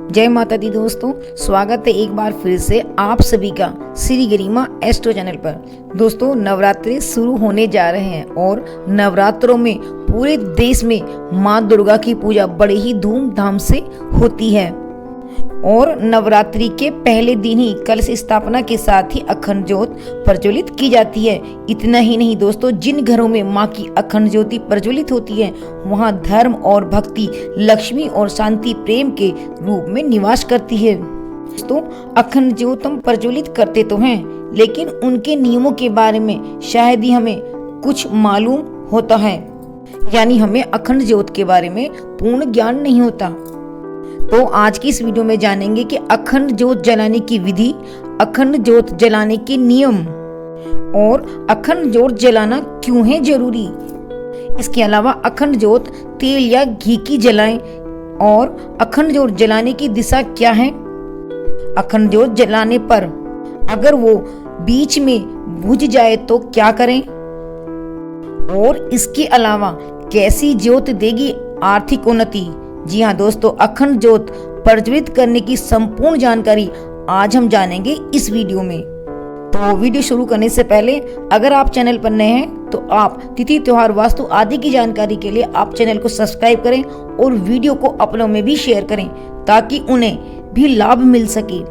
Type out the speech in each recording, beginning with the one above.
जय माता दी दोस्तों, स्वागत है एक बार फिर से आप सभी का श्री गरिमा एस्ट्रो चैनल पर। दोस्तों, नवरात्रि शुरू होने जा रहे हैं और नवरात्रों में पूरे देश में माँ दुर्गा की पूजा बड़े ही धूमधाम से होती है और नवरात्रि के पहले दिन ही कलश स्थापना के साथ ही अखंड ज्योत प्रज्वलित की जाती है। इतना ही नहीं दोस्तों, जिन घरों में माँ की अखंड ज्योति प्रज्वलित होती है वहाँ धर्म और भक्ति, लक्ष्मी और शांति प्रेम के रूप में निवास करती है। दोस्तों, अखंड ज्योत हम प्रज्वलित करते तो हैं, लेकिन उनके नियमों के बारे में शायद ही हमें कुछ मालूम होता है, यानी हमें अखंड ज्योत के बारे में पूर्ण ज्ञान नहीं होता। तो आज की इस वीडियो में जानेंगे कि अखंड ज्योत जलाने की विधि, अखंड ज्योत जलाने के नियम और अखंड ज्योत जलाना क्यों है जरूरी। इसके अलावा अखंड ज्योत तेल या घी की जलाएं और अखंड ज्योत जलाने की दिशा क्या है। अखंड ज्योत जलाने पर अगर वो बीच में बुझ जाए तो क्या करें, और इसके अलावा कैसी ज्योत देगी आर्थिक उन्नति। जी हाँ दोस्तों, अखंड ज्योत प्रज्वलित करने की संपूर्ण जानकारी आज हम जानेंगे इस वीडियो में। तो वीडियो शुरू करने से पहले अगर आप चैनल पर नए हैं तो आप तिथि, त्योहार, वास्तु आदि की जानकारी के लिए आप चैनल को सब्सक्राइब करें और वीडियो को अपनों में भी शेयर करें ताकि उन्हें भी लाभ मिल सके।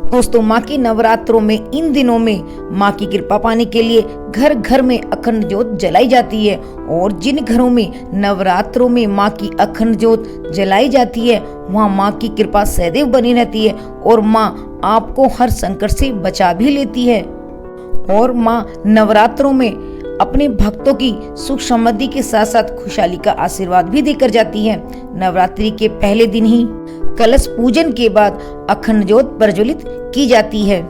दोस्तों, माँ के नवरात्रों में इन दिनों में माँ की कृपा पाने के लिए घर घर में अखंड ज्योत जलाई जाती है और जिन घरों में नवरात्रों में माँ की अखंड ज्योत जलाई जाती है वहाँ माँ की कृपा सदैव बनी रहती है और माँ आपको हर संकट से बचा भी लेती है। और माँ नवरात्रों में अपने भक्तों की सुख समृद्धि के साथ साथ खुशहाली का आशीर्वाद भी देकर जाती है। नवरात्रि के पहले दिन ही कलश पूजन के बाद अखंड ज्योत प्रज्वलित की जाती है।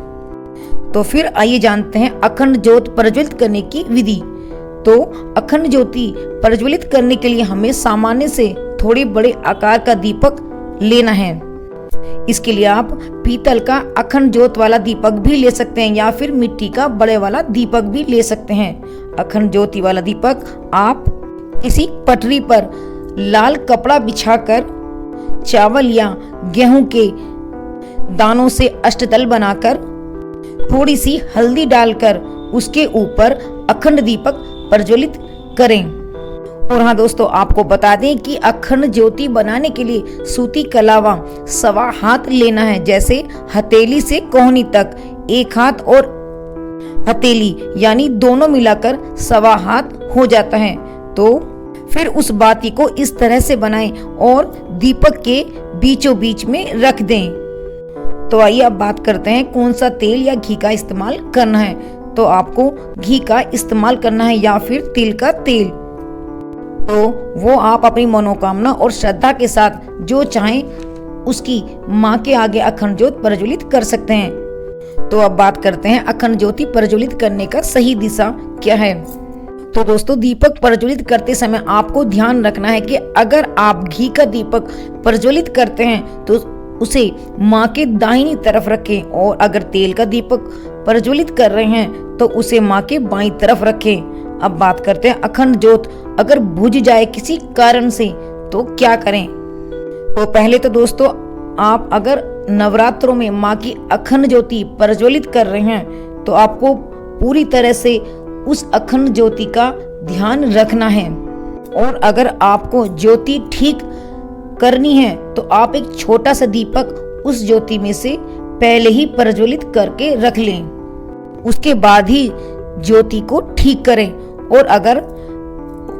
तो फिर आइए जानते हैं अखंड ज्योत प्रज्वलित करने की विधि। तो अखंड ज्योति प्रज्वलित करने के लिए हमें सामान्य से थोड़े बड़े आकार का दीपक लेना है। इसके लिए आप पीतल का अखंड ज्योत वाला दीपक भी ले सकते हैं या फिर मिट्टी का बड़े वाला दीपक भी ले सकते हैं। अखंड ज्योति वाला दीपक आप किसी पटरी पर लाल कपड़ा बिछाकर चावल या गेहूं के दानों से अष्टदल बनाकर थोड़ी सी हल्दी डालकर उसके ऊपर अखंड दीपक प्रज्वलित करें। और हाँ दोस्तों, आपको बता दें कि अखंड ज्योति बनाने के लिए सूती कलावा 1.25 हाथ लेना है। जैसे हथेली से कोहनी तक 1 हाथ और हथेली यानी दोनों मिलाकर 1.25 हाथ हो जाता है। तो फिर उस बाती को इस तरह से बनाएं और दीपक के बीचों बीच में रख दें। तो आइए अब बात करते हैं कौन सा तेल या घी का इस्तेमाल करना है। तो आपको घी का इस्तेमाल करना है या फिर तिल का तेल। तो वो आप अपनी मनोकामना और श्रद्धा के साथ जो चाहें उसकी माँ के आगे अखंड ज्योत प्रज्वलित कर सकते हैं। तो अब बात करते हैं अखंड ज्योति प्रज्वलित करने का सही दिशा क्या है। तो दोस्तों, दीपक प्रज्वलित करते समय आपको ध्यान रखना है कि अगर आप घी का दीपक प्रज्वलित करते हैं तो उसे माँ के दाहिनी तरफ रखें और अगर तेल का दीपक प्रज्वलित कर रहे हैं तो उसे माँ के बाईं तरफ रखें। अब बात करते हैं अखंड ज्योत अगर बुझ जाए किसी कारण से तो क्या करें। तो पहले तो दोस्तों, आप अगर नवरात्रों में माँ की अखंड ज्योति प्रज्वलित कर रहे हैं तो आपको पूरी तरह से उस अखंड ज्योति का ध्यान रखना है। और अगर आपको ज्योति ठीक करनी है तो आप एक छोटा सा दीपक उस ज्योति में से पहले ही प्रज्वलित करके रख लें। उसके बाद ही ज्योति को ठीक करें। और अगर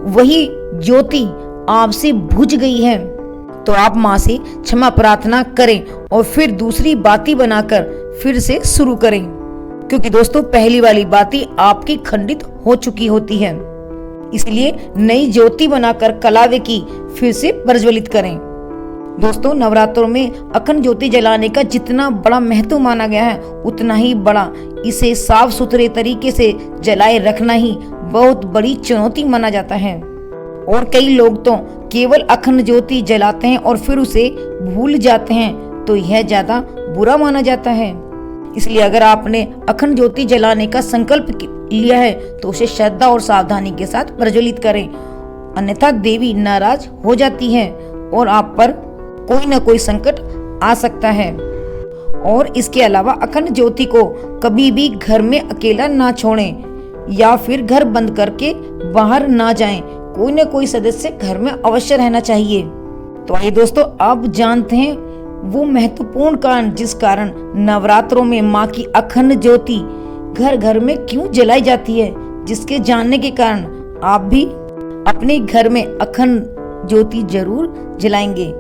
वही ज्योति आपसे बुझ गई है तो आप माँ से क्षमा प्रार्थना करें और फिर दूसरी बाती बनाकर फिर से शुरू करें, क्योंकि दोस्तों पहली वाली बाती आपकी खंडित हो चुकी होती है। इसलिए नई ज्योति बनाकर कलावे की फिर से प्रज्वलित करें। दोस्तों, नवरात्रों में अखंड ज्योति जलाने का जितना बड़ा महत्व माना गया है उतना ही बड़ा इसे साफ सुथरे तरीके से जलाए रखना ही बहुत बड़ी चुनौती माना जाता है। और कई लोग तो केवल अखंड ज्योति जलाते हैं और फिर उसे भूल जाते हैं, तो यह ज्यादा बुरा माना जाता है। इसलिए अगर आपने अखंड ज्योति जलाने का संकल्प लिया है तो उसे श्रद्धा और सावधानी के साथ प्रज्वलित करें, अन्यथा देवी नाराज हो जाती है और आप पर कोई न कोई संकट आ सकता है। और इसके अलावा अखंड ज्योति को कभी भी घर में अकेला ना छोड़ें या फिर घर बंद करके बाहर ना जाएं। कोई न कोई सदस्य घर में अवश्य रहना चाहिए। तो आइए दोस्तों, अब जानते हैं वो महत्वपूर्ण कारण जिस कारण नवरात्रों में माँ की अखंड ज्योति घर घर में क्यों जलाई जाती है, जिसके जानने के कारण आप भी अपने घर में अखंड ज्योति जरूर जलाएंगे।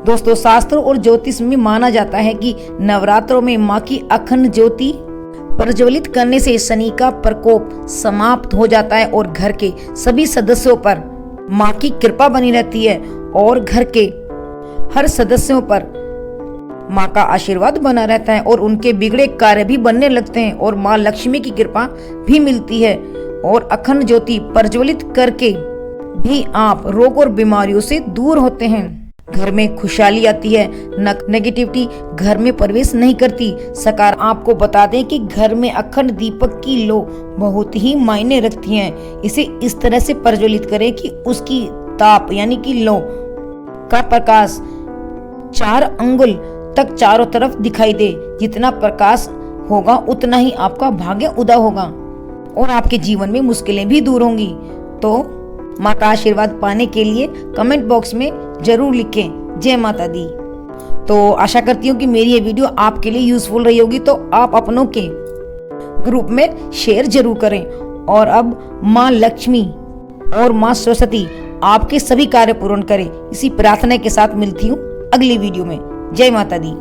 दोस्तों, शास्त्रों और ज्योतिष में माना जाता है कि नवरात्रों में माँ की अखंड ज्योति प्रज्वलित करने से शनि का प्रकोप समाप्त हो जाता है और घर के सभी सदस्यों पर माँ की कृपा बनी रहती है और घर के हर सदस्यों पर माँ का आशीर्वाद बना रहता है और उनके बिगड़े कार्य भी बनने लगते हैं और माँ लक्ष्मी की कृपा भी मिलती है। और अखंड ज्योति प्रज्वलित करके भी आप रोग और बीमारियों से दूर होते हैं। घर में खुशहाली आती है, नेगेटिविटी घर में प्रवेश नहीं करती। सकार आपको बता दें कि घर में अखंड दीपक की लो बहुत ही मायने रखती है। इसे इस तरह से प्रज्वलित करें कि उसकी ताप यानी कि लो का प्रकाश 4 अंगुल तक चारों तरफ दिखाई दे। जितना प्रकाश होगा उतना ही आपका भाग्य उदय होगा और आपके जीवन में मुश्किलें भी दूर होंगी। तो माँ का आशीर्वाद पाने के लिए कमेंट बॉक्स में जरूर लिखें जय माता दी। तो आशा करती हूँ कि मेरी ये वीडियो आपके लिए यूजफुल रही होगी। तो आप अपनों के ग्रुप में शेयर जरूर करें। और अब माँ लक्ष्मी और माँ सरस्वती आपके सभी कार्य पूर्ण करें, इसी प्रार्थना के साथ मिलती हूँ अगली वीडियो में। जय माता दी।